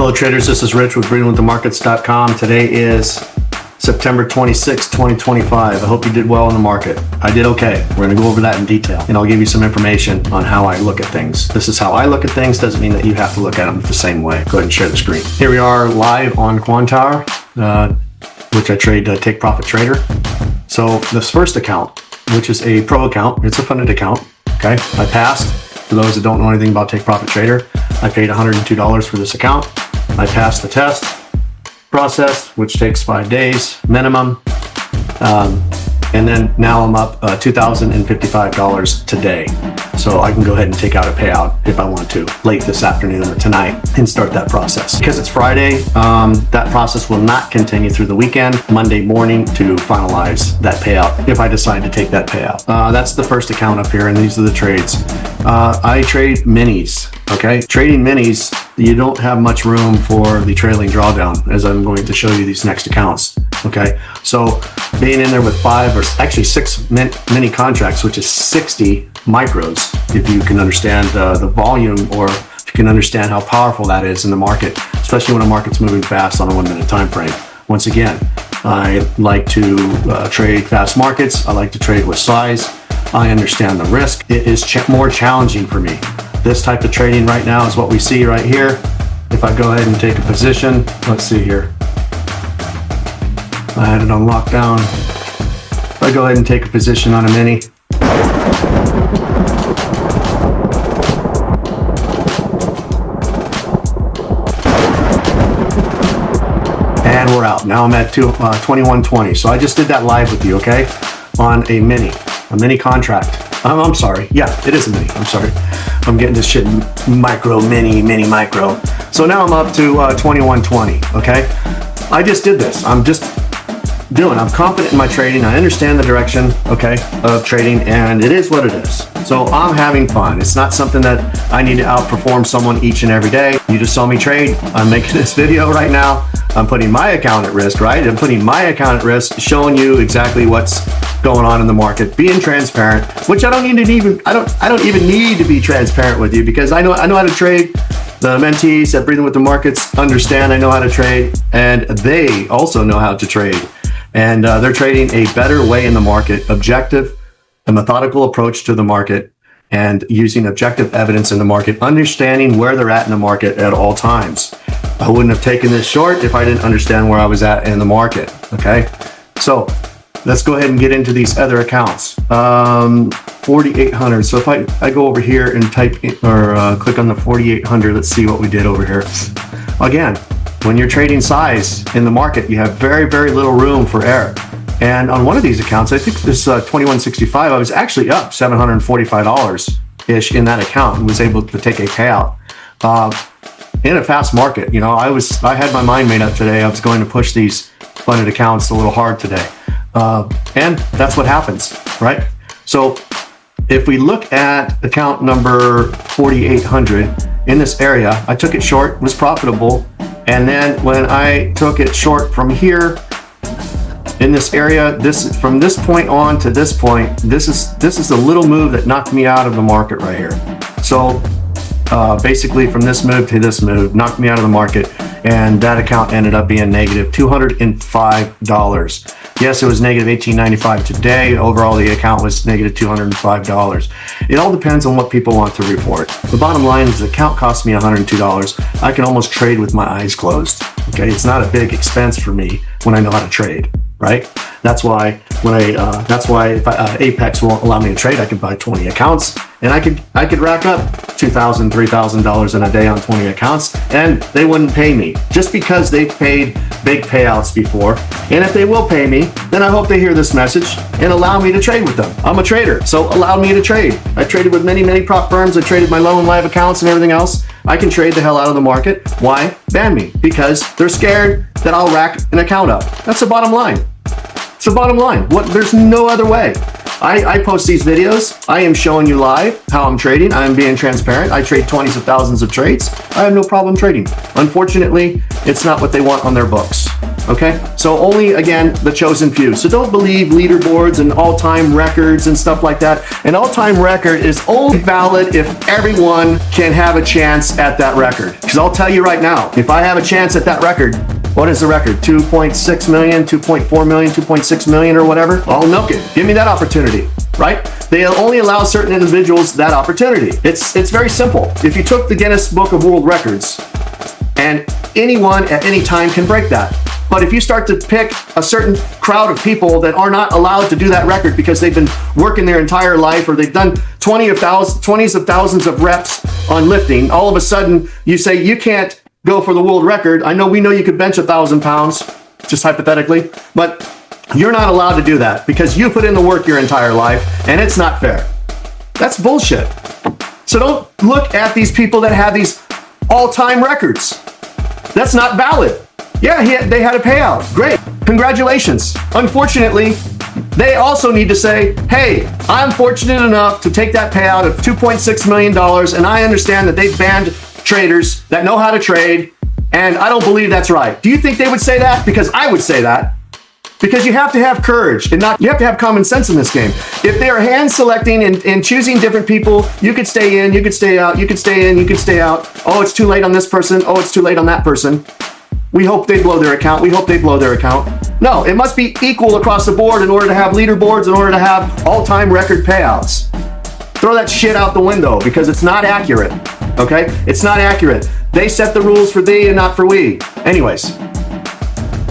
Hello traders, this is Rich with Breathingwiththemarkets.com. Today is September 26, 2025. I hope you did well in the market. I did okay. We're going to go over that in detail, and I'll give you some information on how I look at things. This is how I look at things. Doesn't mean that you have to look at them the same way. Go ahead and share the screen. Here we are live on Quantower, which I trade Take Profit Trader. So this first account, which is a pro account, it's a funded account. Okay, I passed. For those that don't know anything about Take Profit Trader, I paid $102 for this account. I passed the test process, which takes 5 days minimum. And then now I'm up $2,055 today. So I can go ahead and take out a payout if I want to late this afternoon or tonight and start that process. Because it's Friday, that process will not continue through the weekend, Monday morning to finalize that payout if I decide to take that payout. That's the first account up here, and these are the trades. I trade minis, okay? Trading minis, you don't have much room for the trailing drawdown, as I'm going to show you these next accounts, okay? So being in there with 5 or actually 6 mini contracts, which is 60 micros, if you can understand the volume, or if you can understand how powerful that is in the market, especially when a market's moving fast on a 1 minute time frame. Once again, I like to trade fast markets. I like to trade with size. I understand the risk. It is more challenging for me. This type of trading right now is what we see right here. If I go ahead and take a position, let's see here. I had it on lockdown. If I go ahead and take a position on a mini, and we're out. Now I'm at 21.20. So I just did that live with you, okay? On a mini contract. I'm sorry. Yeah, it is a mini. I'm sorry. I'm getting this shit micro, mini, micro. So now I'm up to 21.20, okay? I just did this. I'm confident in my trading. I understand the direction, okay, of trading, and it is what it is. So I'm having fun. It's not something that I need to outperform someone each and every day. You just saw me trade. I'm making this video right now. I'm putting my account at risk, right? I'm putting my account at risk, showing you exactly what's going on in the market, being transparent, which I don't even need to be transparent with you, because I know how to trade. The mentees at Breathing with the Markets understand I know how to trade, and they also know how to trade. And they're trading a better way in the market, objective, a methodical approach to the market, and using objective evidence in the market, understanding where they're at in the market at all times. I wouldn't have taken this short if I didn't understand where I was at in the market, okay? So let's go ahead and get into these other accounts. 4,800. So if I go over here and type or click on the 4,800, let's see what we did over here. Again, when you're trading size in the market, you have very, very little room for error. And on one of these accounts, I think this 2165, I was actually up $745-ish in that account and was able to take a payout. In a fast market, you know, I had my mind made up today. I was going to push these funded accounts a little hard today. And that's what happens, right? So if we look at account number 4,800 in this area, I took it short, was profitable. And then when I took it short from here in this area, from this point on to this point, this is the little move that knocked me out of the market right here. So basically from this move to this move knocked me out of the market, and that account ended up being negative $205. Yes, it was negative $18.95 today. Overall, the account was negative $205. It all depends on what people want to report. The bottom line is the account cost me $102. I can almost trade with my eyes closed. Okay, it's not a big expense for me when I know how to trade, right? That's why if Apex won't allow me to trade, I can buy 20 accounts, and I could rack up $2,000, $3,000 in a day on 20 accounts, and they wouldn't pay me just because they've paid big payouts before. And if they will pay me, then I hope they hear this message and allow me to trade with them. I'm a trader, so allow me to trade. I traded with many prop firms. I traded my low and live accounts and everything else. I can trade the hell out of the market. Why? Ban me. Because they're scared that I'll rack an account up. That's the bottom line. It's the bottom line. There's no other way. I post these videos. I am showing you live how I'm trading. I'm being transparent. I trade 20s of thousands of trades. I have no problem trading. Unfortunately, it's not what they want on their books. Okay, so only, again, the chosen few. So don't believe leaderboards and all-time records and stuff like that. An all-time record is only valid if everyone can have a chance at that record. Because I'll tell you right now, if I have a chance at that record, what is the record? 2.6 million, 2.4 million, 2.6 million or whatever? I'll milk it. Give me that opportunity, right? They only allow certain individuals that opportunity. It's very simple. If you took the Guinness Book of World Records, and anyone at any time can break that. But if you start to pick a certain crowd of people that are not allowed to do that record because they've been working their entire life, or they've done 20s of thousands of reps on lifting, all of a sudden you say you can't go for the world record. We know you could bench 1,000 pounds, just hypothetically, but you're not allowed to do that because you put in the work your entire life, and it's not fair. That's bullshit. So don't look at these people that have these all-time records. That's not valid. Yeah, they had a payout. Great. Congratulations. Unfortunately, they also need to say, hey, I'm fortunate enough to take that payout of $2.6 million, and I understand that they've banned traders that know how to trade, and I don't believe that's right. Do you think they would say that? Because I would say that. Because you have to have courage and you have to have common sense in this game. If they are hand selecting and choosing different people, you could stay in, you could stay out, you could stay in, you could stay out. Oh, it's too late on this person. Oh, it's too late on that person. We hope they blow their account. We hope they blow their account. No, it must be equal across the board in order to have leaderboards, in order to have all-time record payouts. Throw that shit out the window because it's not accurate, okay? It's not accurate. They set the rules for thee and not for we. Anyways,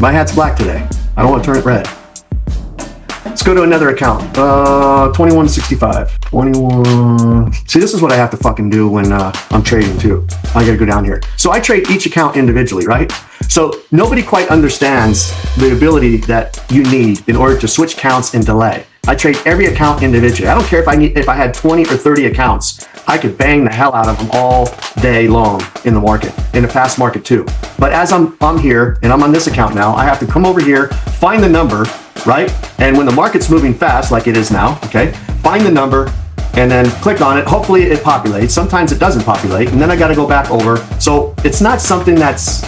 my hat's black today. I don't want to turn it red. Let's go to another account. 2165. 21. See, this is what I have to fucking do when I'm trading too. I gotta go down here. So I trade each account individually, right? So nobody quite understands the ability that you need in order to switch counts and delay. I trade every account individually. I don't care if I had 20 or 30 accounts. I could bang the hell out of them all day long in the market, in a fast market too. But as I'm here and I'm on this account now, I have to come over here, find the number, right? And when the market's moving fast, like it is now, okay, find the number and then click on it. Hopefully it populates. Sometimes it doesn't populate, and then I got to go back over. So it's not something that's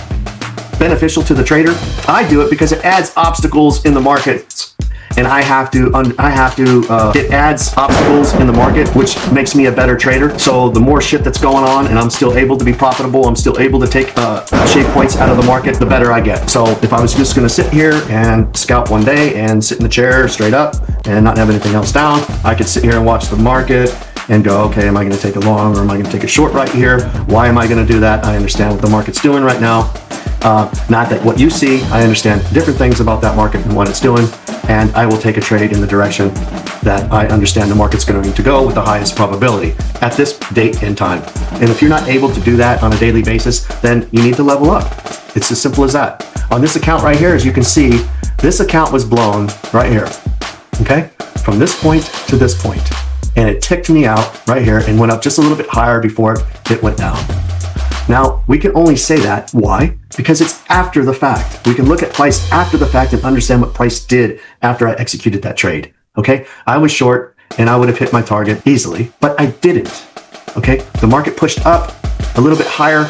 beneficial to the trader. I do it because it adds obstacles in the market. And it adds obstacles in the market, which makes me a better trader. So the more shit that's going on and I'm still able to be profitable, I'm still able to take shave points out of the market, the better I get. So if I was just gonna sit here and scalp one day and sit in the chair straight up and not have anything else down, I could sit here and watch the market and go, okay, am I gonna take a long or am I gonna take a short right here? Why am I gonna do that? I understand what the market's doing right now. Not that what you see, I understand different things about that market and what it's doing, and I will take a trade in the direction that I understand the market's going to go with the highest probability at this date and time. And if you're not able to do that on a daily basis, then you need to level up. It's as simple as that. On this account right here, as you can see, this account was blown right here, okay? From this point to this point. And it ticked me out right here and went up just a little bit higher before it went down. Now, we can only say that. Why? Because it's after the fact. We can look at price after the fact and understand what price did after I executed that trade. Okay? I was short and I would have hit my target easily, but I didn't. Okay? The market pushed up a little bit higher,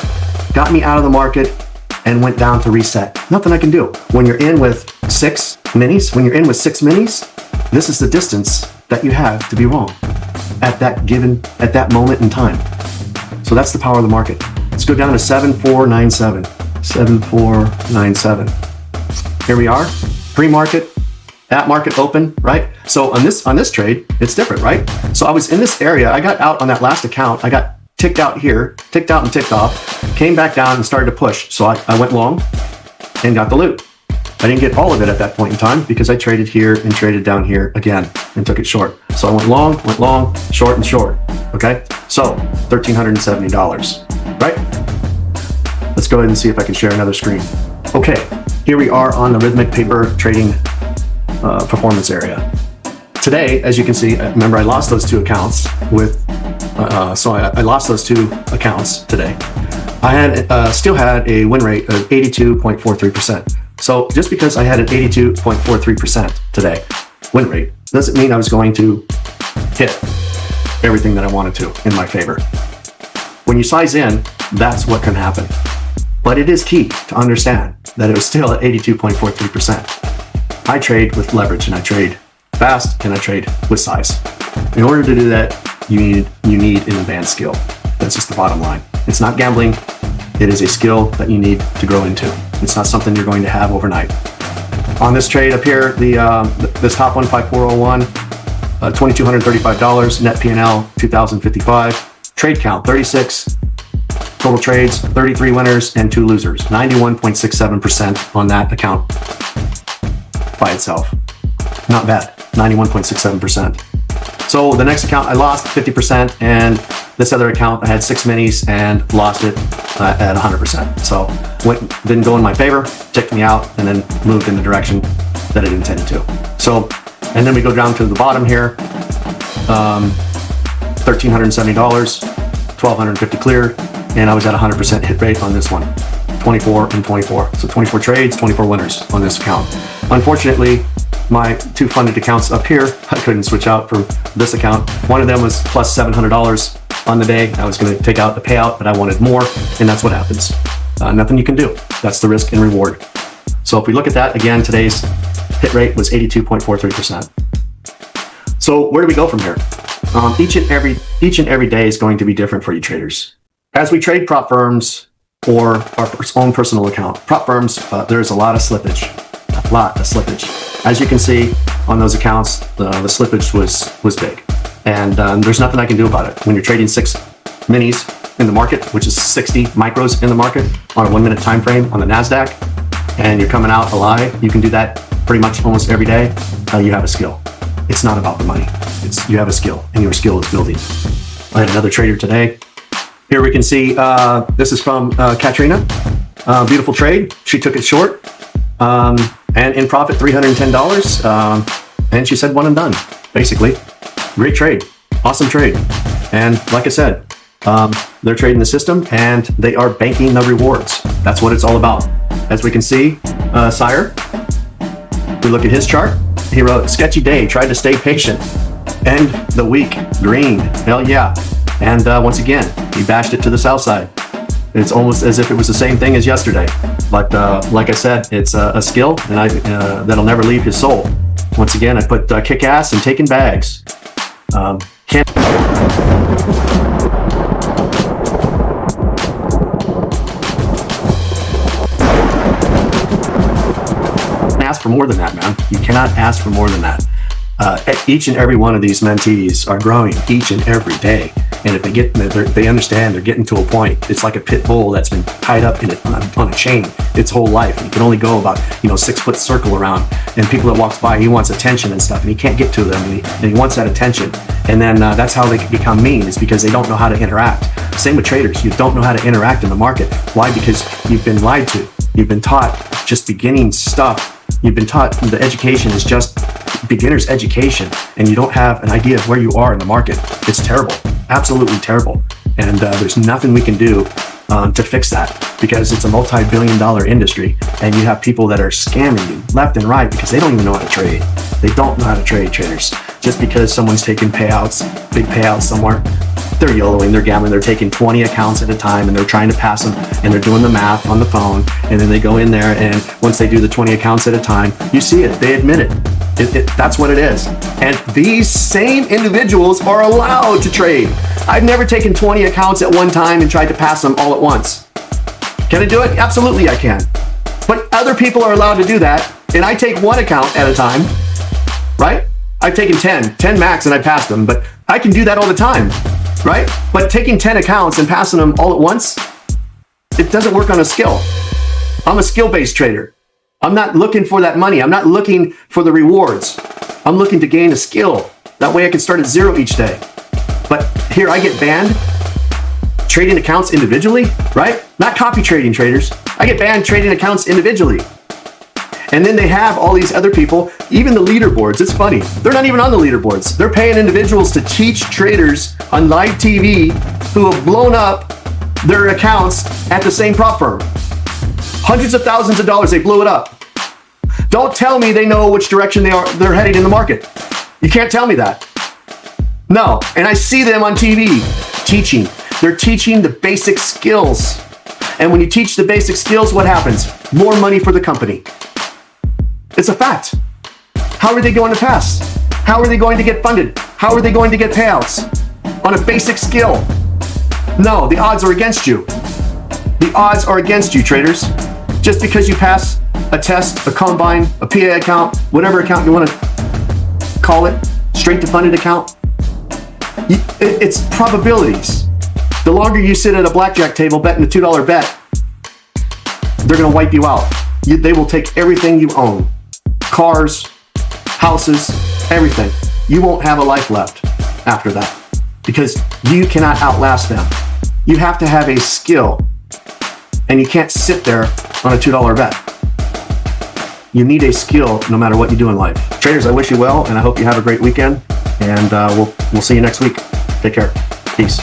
got me out of the market, and went down to reset. Nothing I can do. When you're in with six minis, this is the distance that you have to be wrong at that moment in time. So that's the power of the market. Let's go down to 7497. 7497. Here we are, pre-market, at market open, right? So on this trade, it's different, right? So I was in this area. I got out on that last account. I got ticked out here, ticked out and ticked off, came back down and started to push. So I went long and got the loot. I didn't get all of it at that point in time because I traded here and traded down here again and took it short. So I went long, short and short, okay? So $1,370, right? Let's go ahead and see if I can share another screen. Okay, here we are on the rhythmic paper trading performance area. Today, as you can see, remember I lost those two accounts I lost those two accounts today. I still had a win rate of 82.43%. So just because I had an 82.43% today win rate doesn't mean I was going to hit everything that I wanted to in my favor. When you size in, that's what can happen. But it is key to understand that it was still at 82.43%. I trade with leverage, and I trade fast, and I trade with size. In order to do that, you need an advanced skill. That's just the bottom line. It's not gambling. It is a skill that you need to grow into. It's not something you're going to have overnight. On this trade up here, this top one, 5401, $2,235, net P&L, 2,055, trade count, 36, total trades, 33 winners and 2 losers, 91.67% on that account by itself. Not bad, 91.67%. So the next account I lost 50%, and this other account I had 6 minis and lost it at 100%. So didn't go in my favor, ticked me out, and then moved in the direction that it intended to. So, and then we go down to the bottom here, $1,370, 1,250 cleared, and I was at 100% hit rate on this one, 24 and 24. So 24 trades, 24 winners on this account. Unfortunately, my 2 funded accounts up here, I couldn't switch out from this account. One of them was plus $700 on the day. I was going to take out the payout, but I wanted more, and that's what happens. Nothing you can do. That's the risk and reward. So if we look at that again, today's hit rate was 82.43%. So where do we go from here? Each and every day is going to be different for you traders. As we trade prop firms or our own personal account, prop firms, there's a lot of slippage. As you can see on those accounts, the slippage was big, and there's nothing I can do about it. When you're trading 6 minis in the market, which is 60 micros in the market on a 1-minute time frame on the NASDAQ, and you're coming out alive, you can do that pretty much almost every day. You have a skill. It's not about the money. You have a skill, and your skill is building. I had another trader today. Here we can see, this is from Katrina. Beautiful trade. She took it short. And in profit, $310. And she said one and done, basically. Great trade. Awesome trade. And like I said, they're trading the system and they are banking the rewards. That's what it's all about. As we can see, Sire, we look at his chart. He wrote, sketchy day, tried to stay patient. End the week, green. Hell yeah. And once again, he bashed it to the south side. It's almost as if it was the same thing as yesterday. But like I said, it's a skill, and that'll never leave his soul. Once again, I put kick ass and taking bags. Can't ask for more than that, man. You cannot ask for more than that. Each and every one of these mentees are growing each and every day. And if they understand they're getting to a point, it's like a pit bull that's been tied up on a chain its whole life. And he can only go about 6-foot circle around, and people that walks by, he wants attention and stuff, and he can't get to them, and he wants that attention. And then that's how they can become mean, is because they don't know how to interact. Same with traders. You don't know how to interact in the market. Why? Because you've been lied to. You've been taught just beginning stuff. You've been taught the education is just beginner's education, and you don't have an idea of where you are in the market. It's terrible. Absolutely terrible. And there's nothing we can do to fix that, because it's a multi-billion-dollar industry, and you have people that are scamming you left and right because they don't even know how to trade. They don't know how to trade, traders. Just because someone's taking payouts, big payouts somewhere, they're YOLOing, they're gambling, they're taking 20 accounts at a time, and they're trying to pass them, and they're doing the math on the phone, and then they go in there, and once they do the 20 accounts at a time, you see it, they admit it. That's what it is. And these same individuals are allowed to trade. I've never taken 20 accounts at one time and tried to pass them all at once. Can I do it? Absolutely I can. But other people are allowed to do that, and I take 1 account at a time, right? I've taken 10 max, and I passed them, but I can do that all the time, right? But taking 10 accounts and passing them all at once, it doesn't work on a skill. I'm a skill-based trader. I'm not looking for that money. I'm not looking for the rewards. I'm looking to gain a skill. That way I can start at 0 each day. But here I get banned trading accounts individually, right? Not copy trading, traders. I get banned trading accounts individually. And then they have all these other people, even the leaderboards. It's funny. They're not even on the leaderboards. They're paying individuals to teach traders on live TV who have blown up their accounts at the same prop firm. Hundreds of thousands of dollars, they blew it up. Don't tell me they know which direction they're heading in the market. You can't tell me that. No, and I see them on TV teaching. They're teaching the basic skills. And when you teach the basic skills, what happens? More money for the company. It's a fact. How are they going to pass? How are they going to get funded? How are they going to get payouts? On a basic skill. No, the odds are against you. The odds are against you, traders. Just because you pass a test, a combine, a PA account, whatever account you want to call it, straight to funded account, it's probabilities. The longer you sit at a blackjack table betting a $2 bet, they're going to wipe you out. They will take everything you own. Cars, houses, everything. You won't have a life left after that because you cannot outlast them. You have to have a skill, and you can't sit there on a $2 bet. You need a skill no matter what you do in life. Traders, I wish you well, and I hope you have a great weekend, and we'll see you next week. Take care. Peace.